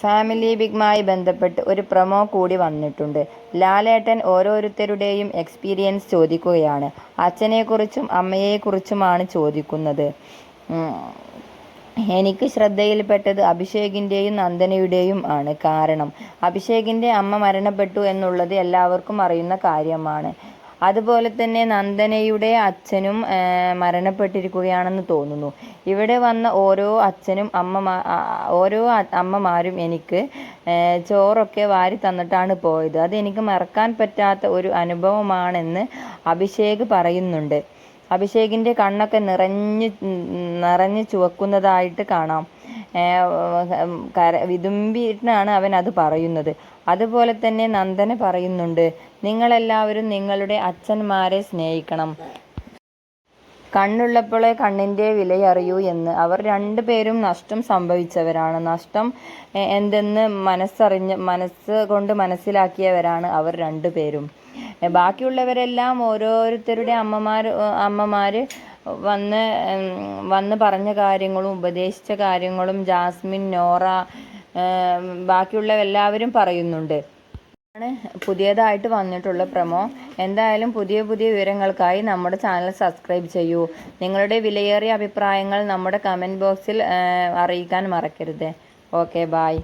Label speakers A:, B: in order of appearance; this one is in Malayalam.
A: ഫാമിലി ബിഗ്മായി ബന്ധപ്പെട്ട് ഒരു പ്രൊമോ കൂടി വന്നിട്ടുണ്ട്. ലാലേട്ടൻ ഓരോരുത്തരുടെയും എക്സ്പീരിയൻസ് ചോദിക്കുകയാണ്. അച്ഛനെക്കുറിച്ചും അമ്മയെക്കുറിച്ചുമാണ് ചോദിക്കുന്നത്. എനിക്ക് ശ്രദ്ധയിൽപ്പെട്ടത് അഭിഷേകിൻ്റെയും നന്ദനയുടെയും ആണ്. കാരണം അഭിഷേകിൻ്റെ അമ്മ മരണപ്പെട്ടു എന്നുള്ളത് എല്ലാവർക്കും അറിയുന്ന കാര്യമാണ്. അതുപോലെ തന്നെ നന്ദനയുടെ അച്ഛനും മരണപ്പെട്ടിരിക്കുകയാണെന്ന് തോന്നുന്നു. ഇവിടെ വന്ന ഓരോ അമ്മമാരും എനിക്ക് ചോറൊക്കെ വാരി തന്നിട്ടാണ് പോയത്. അതെനിക്ക് മറക്കാൻ പറ്റാത്ത ഒരു അനുഭവമാണെന്ന് അഭിഷേക് പറയുന്നുണ്ട്. അഭിഷേകിൻ്റെ കണ്ണൊക്കെ നിറഞ്ഞ് ചുവക്കുന്നതായിട്ട് കാണാം. വിതുമ്പിയിട്ടാണ് അവൻ അത് പറയുന്നത്. അതുപോലെ തന്നെ നന്ദന പറയുന്നുണ്ട്, നിങ്ങളെല്ലാവരും നിങ്ങളുടെ അച്ഛന്മാരെ സ്നേഹിക്കണം. കണ്ണുള്ളപ്പോഴേ കണ്ണിൻ്റെ വിലയറിയൂ എന്ന്. അവർ രണ്ടുപേരും നഷ്ടം സംഭവിച്ചവരാണ്. നഷ്ടം എന്തെന്ന് മനസ്സുകൊണ്ട് മനസ്സിലാക്കിയവരാണ് അവർ രണ്ടുപേരും. ബാക്കിയുള്ളവരെല്ലാം ഓരോരുത്തരുടെ അമ്മമാർ വന്ന് പറഞ്ഞ കാര്യങ്ങളും ഉപദേശിച്ച കാര്യങ്ങളും ജാസ്മിൻ, നോറ, ബാക്കിയുള്ള എല്ലാവരും പറയുന്നുണ്ട്. ആണ് പുതിയതായിട്ട് വന്നിട്ടുള്ള പ്രൊമോ. എന്തായാലും പുതിയ വിവരങ്ങൾക്കായി നമ്മുടെ ചാനൽ സബ്സ്ക്രൈബ് ചെയ്യൂ. നിങ്ങളുടെ വിലയേറിയ അഭിപ്രായങ്ങൾ നമ്മുടെ കമൻറ്റ് ബോക്സിൽ അറിയിക്കാൻ മറക്കരുത്. Okay, bye.